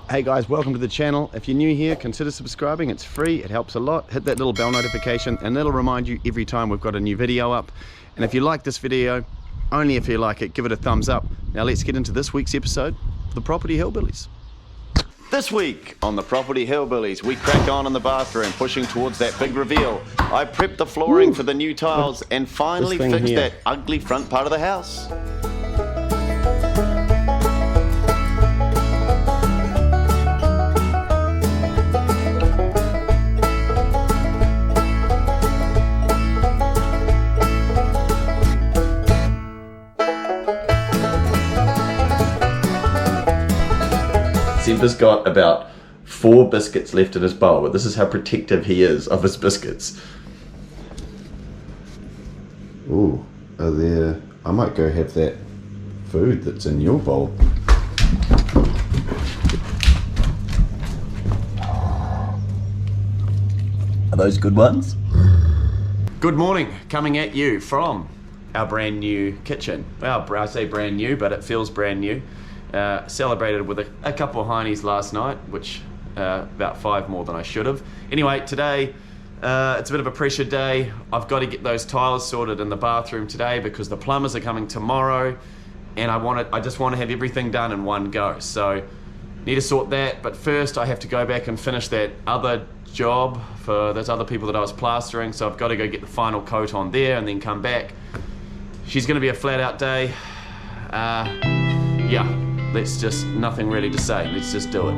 Hey guys, welcome to the channel. If you're new here, consider subscribing. It's free, it helps a lot. Hit that little bell notification and that'll remind you every time we've got a new video up. And if you like this video, only if you like it, give it a thumbs up. Now let's get into this week's episode of The Property Hillbillies. This week on The Property Hillbillies, we crack on in the bathroom, pushing towards that big reveal. I prepped the flooring for the new tiles and finally fixed that ugly front part of the house. Simba's got about 4 biscuits left in his bowl, but this is how protective he is of his biscuits. Ooh, are there... I might go have that food that's in your bowl. Are those good ones? Good morning, coming at you from our brand new kitchen. Well, I say brand new, but it feels brand new. Celebrated with a couple of heinies last night, which about 5 more than I should have. Anyway, today it's a bit of a pressure day. I've got to get those tiles sorted in the bathroom today because the plumbers are coming tomorrow, and I just want to have everything done in one go. So need to sort that, but first I have to go back and finish that other job for those other people that I was plastering. So I've got to go get the final coat on there and then come back. She's going to be a flat out day. Yeah. Nothing really to say, let's just do it.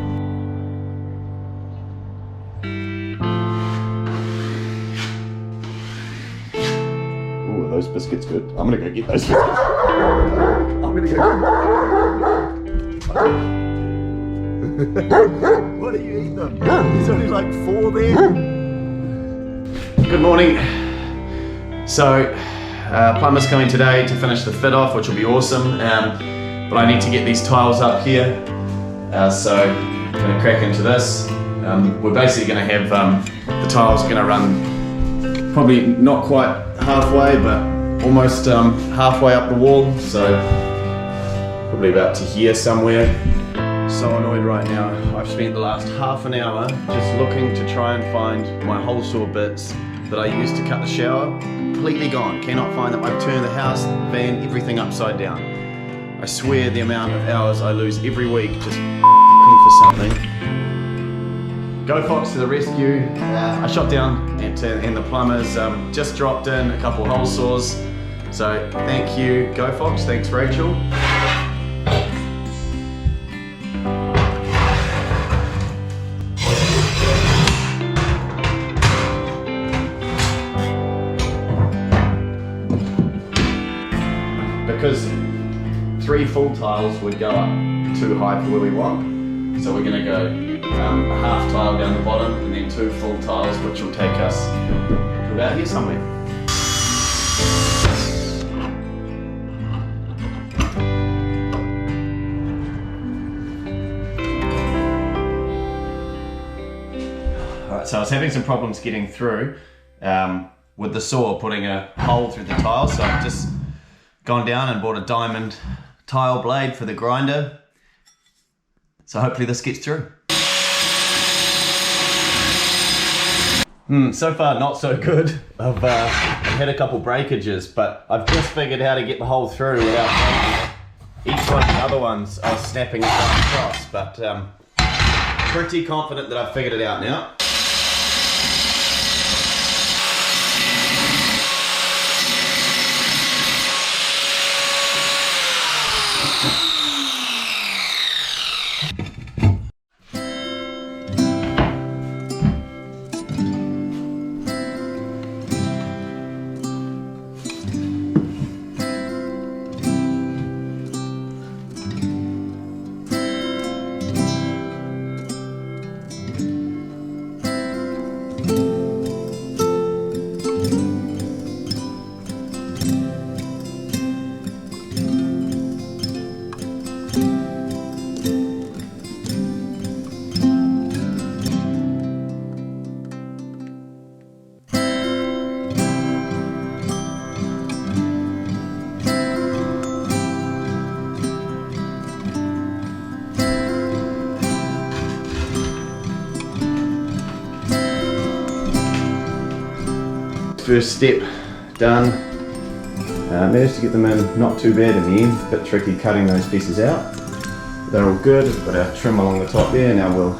Ooh, are those biscuits good? I'm gonna go get those biscuits. I'm gonna go. What are you eating them? There's only like 4 there. Good morning. So, plumber's coming today to finish the fit off, which will be awesome. But I need to get these tiles up here, so I'm going to crack into this. We're basically going to have the tiles going to run probably not quite halfway, but almost halfway up the wall, so probably about to here somewhere. So annoyed right now. I've spent the last half an hour just looking to try and find my hole saw bits that I used to cut the shower. Completely gone. Cannot find them. I've turned the house, van, everything upside down. I swear the amount of hours I lose every week just looking for something. Go Fox to the rescue. I shot down and the plumbers just dropped in a couple hole saws. So thank you Go Fox, thanks Rachel. Because 3 full tiles would go up too high for where we want. So we're going to go a half tile down the bottom and then 2 full tiles, which will take us to about here somewhere. Alright, so I was having some problems getting through with the saw putting a hole through the tile, so I've just gone down and bought a diamond tile blade for the grinder. So hopefully this gets through. So far not so good. I've had a couple breakages, but I've just figured how to get the hole through without breaking each one of the other ones. I was snapping it across, but pretty confident that I've figured it out now. first step done. Managed to get them in not too bad in the end, a bit tricky cutting those pieces out. They're all good, we've got our trim along the top there. Now we'll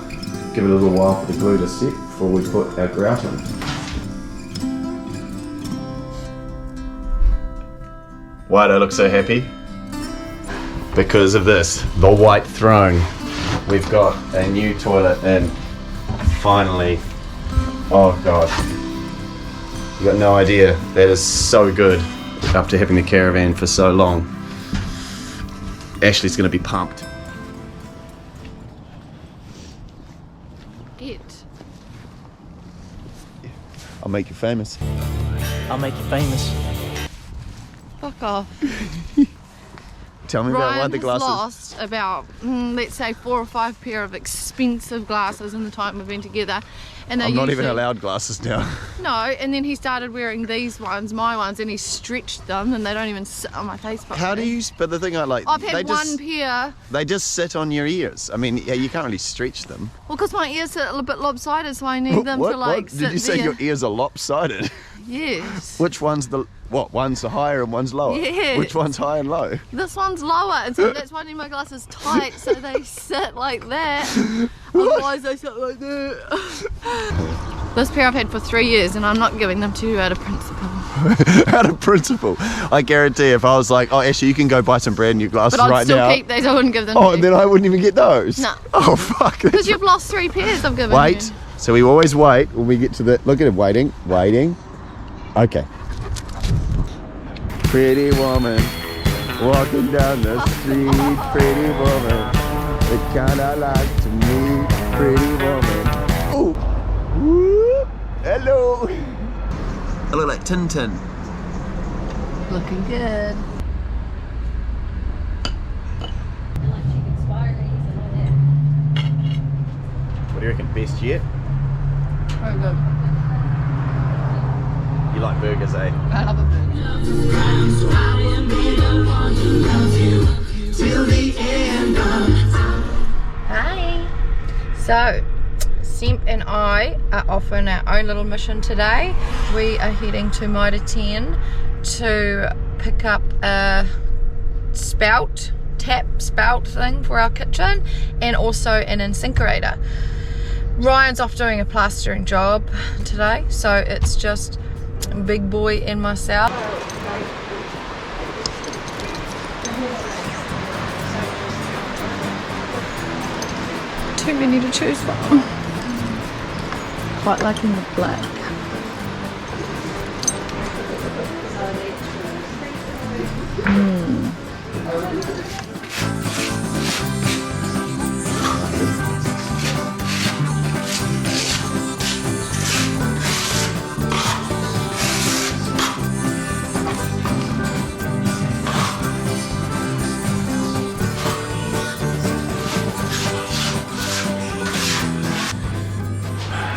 give it a little while for the glue to set before we put our grout in. Why do I look so happy? Because of this, the white throne. We've got a new toilet in, finally. Oh God, you got no idea, that is so good after having the caravan for so long. Ashley's gonna be pumped. I'll make you famous. I'll make you famous. Fuck off. Tell me about why the glasses. Ryan has lost about, let's say, 4 or 5 pair of expensive glasses in the time we've been together. And I'm not even allowed glasses now. No, and then he started wearing these ones, my ones, and he stretched them, and they don't even sit on my face properly. How do you? But the thing I like, I've had one pair. They just sit on your ears. I mean, yeah, you can't really stretch them. Well, because my ears are a little bit lopsided, so I need them to like sit there. Did you say your ears are lopsided? Yes. Which one's the what? One's higher and one's lower. Yes. Which one's high and low? This one's lower, and so that's why I need my glasses tight, so they sit like that. Otherwise, they sit like that. This pair I've had for 3 years, and I'm not giving them to you out of principle. Out of principle? I guarantee if I was like, oh, Ashley, you can go buy some brand new glasses right now. But I'd still keep these, I wouldn't give them to you. Oh, and then I wouldn't even get those? No. Oh, fuck. Because you've lost 3 pairs I've given you. Wait. So we always wait when we get to the, look at him waiting. Okay. Pretty woman, walking down the street, pretty woman, the kind I like to meet, pretty woman. Oh, whoop, hello. I look like Tintin. Looking good. What do you reckon, best yet? Very good. You like burgers, eh? I love a burger. Hi. So, Semp and I are off on our own little mission today. We are heading to Mitre 10 to pick up a tap spout thing for our kitchen, and also an incinerator. Ryan's off doing a plastering job today, so it's just big boy and myself. Too many to choose from. Quite liking the black.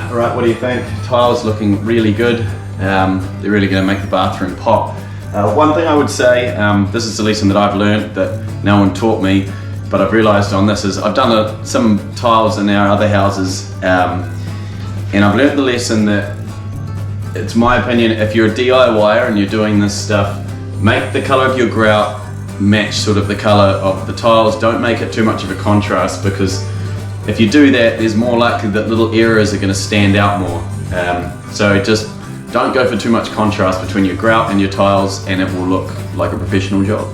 Alright, what do you think? Tiles looking really good. They're really going to make the bathroom pop. One thing I would say, this is a lesson that I've learned that no one taught me, but I've realised on this is I've done some tiles in our other houses, and I've learned the lesson that it's my opinion, if you're a DIYer and you're doing this stuff, make the colour of your grout match sort of the colour of the tiles. Don't make it too much of a contrast, because if you do that, there's more likely that little areas are going to stand out more. So just don't go for too much contrast between your grout and your tiles, and it will look like a professional job.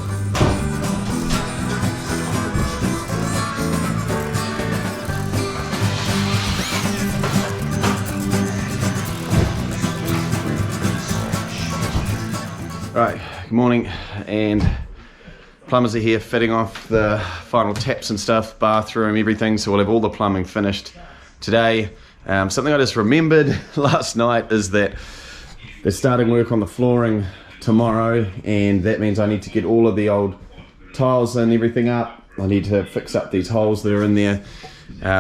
Right, good morning, and plumbers are here fitting off the final taps and stuff, bathroom, everything, so we'll have all the plumbing finished today. Something I just remembered last night is that they're starting work on the flooring tomorrow, and that means I need to get all of the old tiles and everything up. I need to fix up these holes that are in there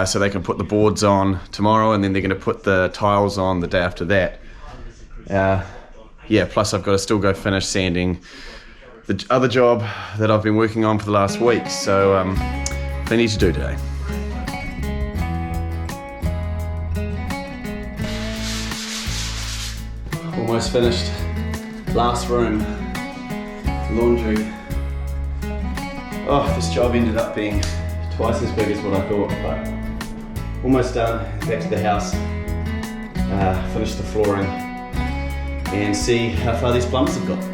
so they can put the boards on tomorrow, and then they're going to put the tiles on the day after that. Yeah, plus I've got to still go finish sanding the other job that I've been working on for the last week, so they need to do today. Almost finished. Last room, laundry. Oh, this job ended up being twice as big as what I thought, but almost done. Back to the house, finish the flooring, and see how far these plumbers have got.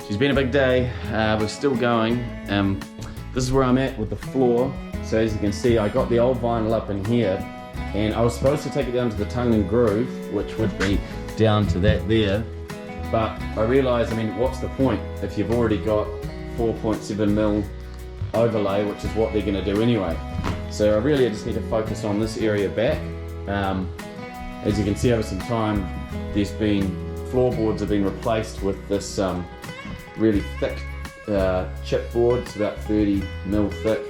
It's been a big day. We're still going. This is where I'm at with the floor. So as you can see, I got the old vinyl up in here, and I was supposed to take it down to the tongue and groove, which would be down to that there. But I realized, I mean, what's the point if you've already got 4.7mm overlay, which is what they're gonna do anyway. So I just need to focus on this area back. As you can see, over some time, there's been floorboards have been replaced with this really thick chipboard. It's about 30mm thick.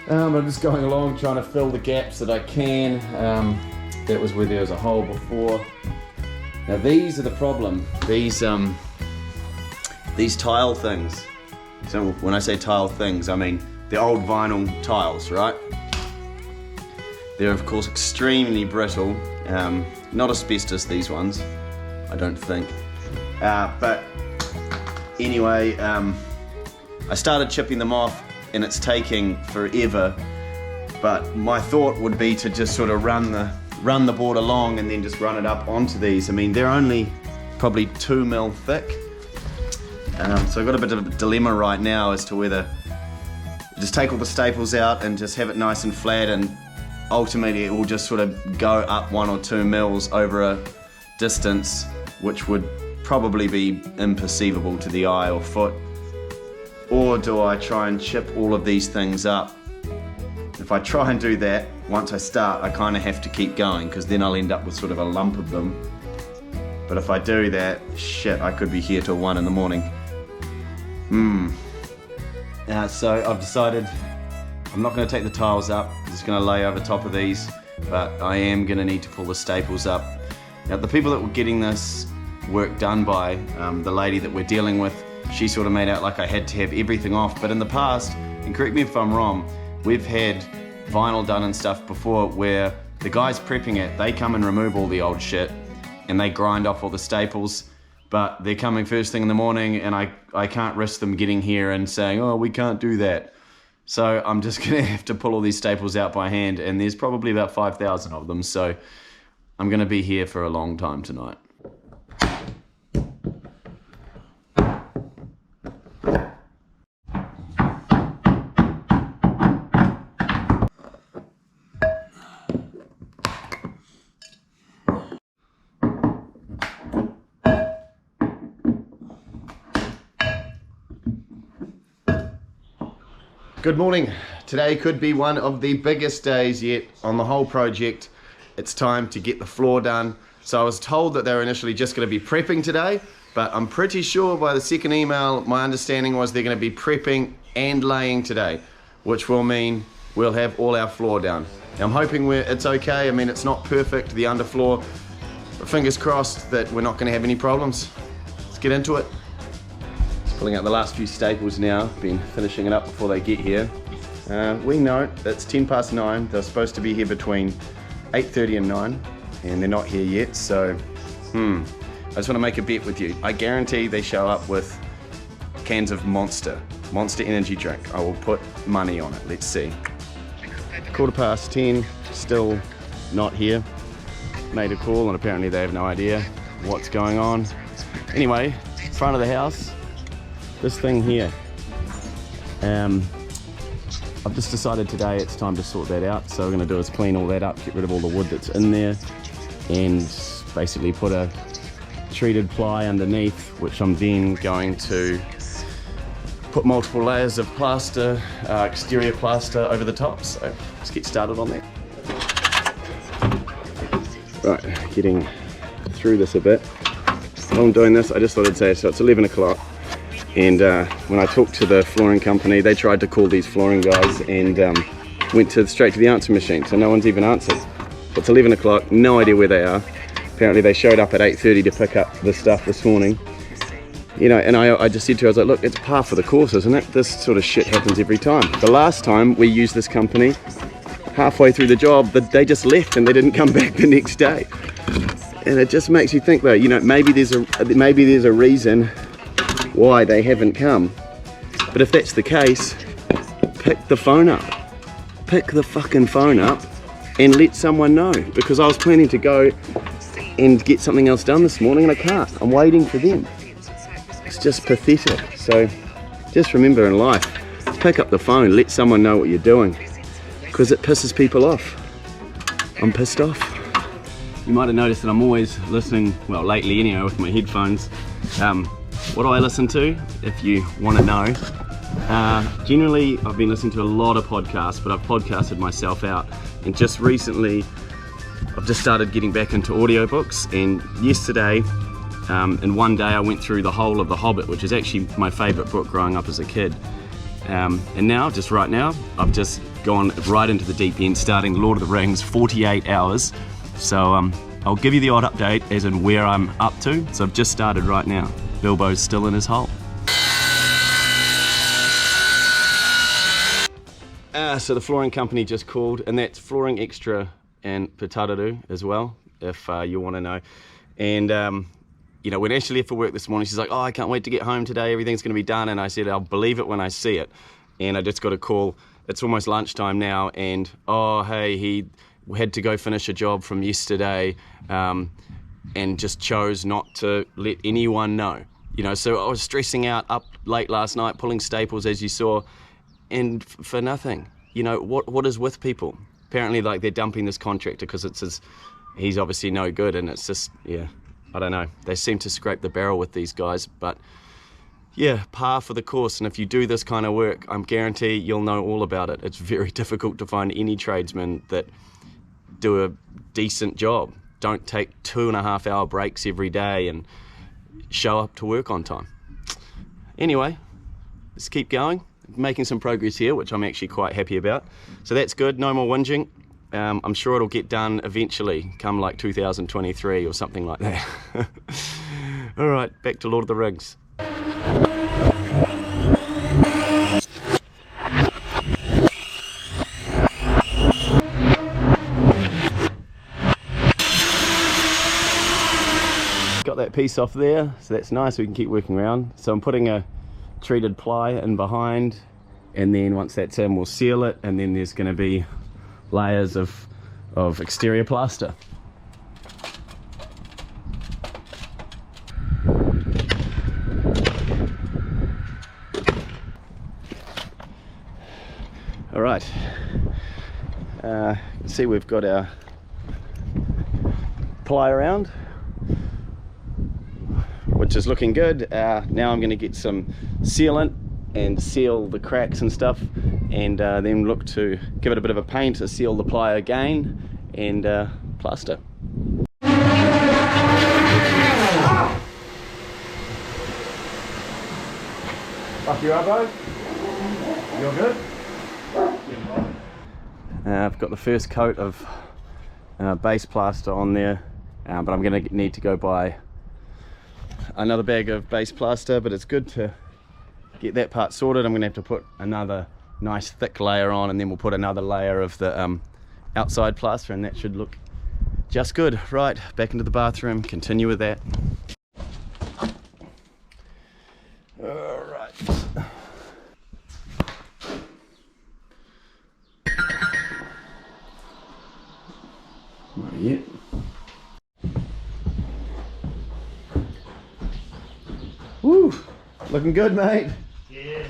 I'm just going along trying to fill the gaps that I can. That was where there was a hole before. Now these are the problem. These tile things. So when I say tile things, I mean the old vinyl tiles, right? They're of course extremely brittle. Not asbestos, these ones, I don't think. But anyway, I started chipping them off and it's taking forever, but my thought would be to just sort of run the board along and then just run it up onto these. I mean, they're only probably 2mm thick, so I've got a bit of a dilemma right now as to whether just take all the staples out and just have it nice and flat, and ultimately it will just sort of go up 1 or 2 mils over a distance which would probably be imperceivable to the eye or foot. Or do I try and chip all of these things up? If I try and do that, once I start, I kind of have to keep going, because then I'll end up with sort of a lump of them. But if I do that, shit, I could be here till 1 in the morning. So I've decided I'm not going to take the tiles up, I'm just going to lay over top of these, but I am going to need to pull the staples up. Now the people that were getting this work done by, the lady that we're dealing with, she sort of made out like I had to have everything off. But in the past, and correct me if I'm wrong, we've had vinyl done and stuff before where the guys prepping it, they come and remove all the old shit and they grind off all the staples, but they're coming first thing in the morning and I can't risk them getting here and saying, oh, we can't do that. So I'm just gonna have to pull all these staples out by hand, and there's probably about 5,000 of them, so I'm gonna be here for a long time tonight. Good morning. Today could be one of the biggest days yet on the whole project. It's time to get the floor done. So I was told that they were initially just going to be prepping today, but I'm pretty sure by the second email, my understanding was they're going to be prepping and laying today, which will mean we'll have all our floor down. Now, I'm hoping it's okay. I mean, it's not perfect, the underfloor, but fingers crossed that we're not going to have any problems. Let's get into it. Pulling out the last few staples now, been finishing it up before they get here. We know it's 9:10. They're supposed to be here between 8:30 and 9, and they're not here yet, so I just want to make a bet with you. I guarantee they show up with cans of Monster energy drink. I will put money on it. Let's see. 10:15, still not here. Made a call and apparently they have no idea what's going on. Anyway, front of the house, this thing here. I've just decided today it's time to sort that out. So what we're going to do is clean all that up, get rid of all the wood that's in there, and basically put a treated ply underneath, which I'm then going to put multiple layers of plaster, exterior plaster over the top. So let's get started on that. Right, getting through this a bit. While I'm doing this, I just thought I'd say, so it's 11 o'clock, and when I talked to the flooring company, they tried to call these flooring guys and went straight to the answer machine, so no one's even answered. It's 11 o'clock, no idea where they are. Apparently they showed up at 8:30 to pick up the stuff this morning. You know, and I just said to her, I was like, look, it's par for the course, isn't it? This sort of shit happens every time. The last time we used this company, halfway through the job, they just left and they didn't come back the next day. And it just makes you think though, you know, maybe there's a reason why they haven't come. But if that's the case, pick the phone up. Pick the fucking phone up and let someone know. Because I was planning to go and get something else done this morning and I can't. I'm waiting for them. It's just pathetic. So just remember in life, pick up the phone, let someone know what you're doing. Because it pisses people off. I'm pissed off. You might have noticed that I'm always listening, well lately anyway, with my headphones. What do I listen to, if you want to know? Generally, I've been listening to a lot of podcasts, but I've podcasted myself out. And just recently, I've just started getting back into audiobooks. And yesterday, in one day, I went through the whole of The Hobbit, which is actually my favourite book growing up as a kid. And now, just right now, I've just gone right into the deep end, starting Lord of the Rings, 48 hours. So I'll give you the odd update as in where I'm up to. So I've just started right now. Bilbo's still in his hole. So the flooring company just called, and that's Flooring Extra and Patararu as well, if you want to know. And you know, when Ashley left for work this morning, she's like, oh, I can't wait to get home today, everything's going to be done. And I said, I'll believe it when I see it. And I just got a call, it's almost lunchtime now, and oh, hey, he had to go finish a job from yesterday and just chose not to let anyone know. You know, so I was stressing out up late last night, pulling staples as you saw, and for nothing. You know, what is with people? Apparently, like, they're dumping this contractor because he's obviously no good, and it's just, yeah, I don't know. They seem to scrape the barrel with these guys, but yeah, par for the course. And if you do this kind of work, I'm guarantee you'll know all about it. It's very difficult to find any tradesmen that do a decent job. Don't take 2.5 hour breaks every day and show up to work on time. Anyway, let's keep going. Making some progress here, which I'm actually quite happy about. So that's good, no more whinging. I'm sure it'll get done eventually, come like 2023 or something like that. All right, back to Lord of the Rings. Got that piece off there, so that's nice, we can keep working around. So I'm putting a treated ply in behind, and then once that's in, we'll seal it, and then there's going to be layers of exterior plaster. All right, see, we've got our ply around, which is looking good. Now I'm going to get some sealant and seal the cracks and stuff, and then look to give it a bit of a paint to seal the ply again and plaster. Fuck you up, bro? You're good? I've got the first coat of base plaster on there, but I'm going to need to go buy another bag of base plaster, but it's good to get that part sorted. I'm going to have to put another nice thick layer on, and then we'll put another layer of the outside plaster, and that should look just good. Right, back into the bathroom, continue with that. All right. Not yet. Woo! Looking good, mate. Yeah,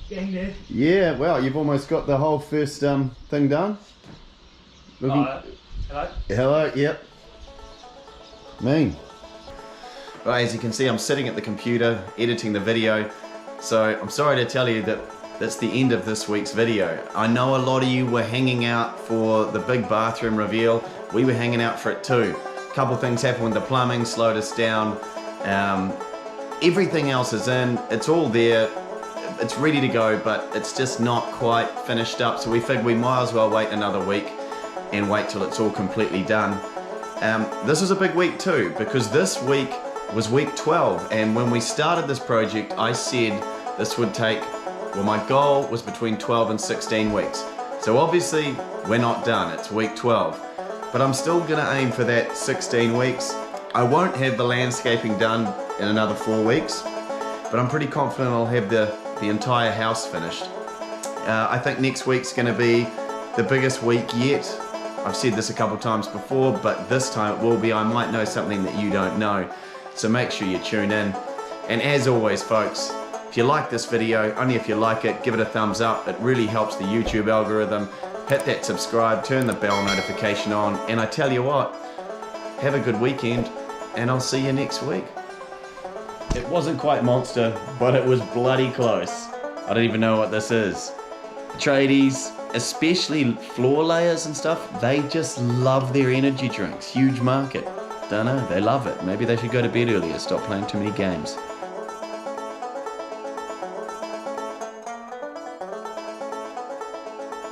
getting there. Yeah, well, you've almost got the whole first thing done. Looking... Hello? Hello, yep. Mean. Right, as you can see, I'm sitting at the computer editing the video. So I'm sorry to tell you that that's the end of this week's video. I know a lot of you were hanging out for the big bathroom reveal. We were hanging out for it too. A couple things happened with the plumbing, slowed us down. Everything else is in, it's all there, it's ready to go, but it's just not quite finished up. So we figured we might as well wait another week and wait till it's all completely done. This was a big week too, because this week was week 12, and when we started this project, I said this would take, well, my goal was between 12 and 16 weeks. So obviously we're not done, it's week 12, but I'm still gonna aim for that 16 weeks. I won't have the landscaping done in another 4 weeks, but I'm pretty confident I'll have the entire house finished. I think next week's gonna be the biggest week yet. I've said this a couple times before, but this time it will be. I might know something that you don't know, so make sure you tune in. And as always, folks, if you like this video, only if you like it, give it a thumbs up. It really helps the YouTube algorithm. Hit that subscribe, turn the bell notification on, and I tell you what, have a good weekend, and I'll see you next week. It wasn't quite monster, but it was bloody close. I don't even know what this is. Tradies, especially floor layers and stuff, they just love their energy drinks. Huge market. Don't know, they love it. Maybe they should go to bed earlier, stop playing too many games.